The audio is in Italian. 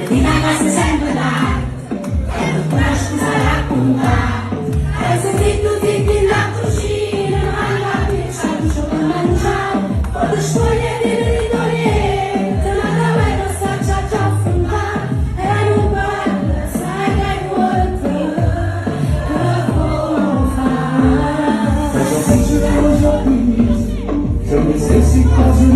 Di ragazzi sempre là, e non conosco sarà raccontare. E senti tutti che la cucina, alla pizza, c'ho da mangiare. Ho le spoglie di Oriente, ma da me non sta già a fumare. E non parla, sai che vuoi che può fare. Cosa faccio da qui? Se mi stessi quasi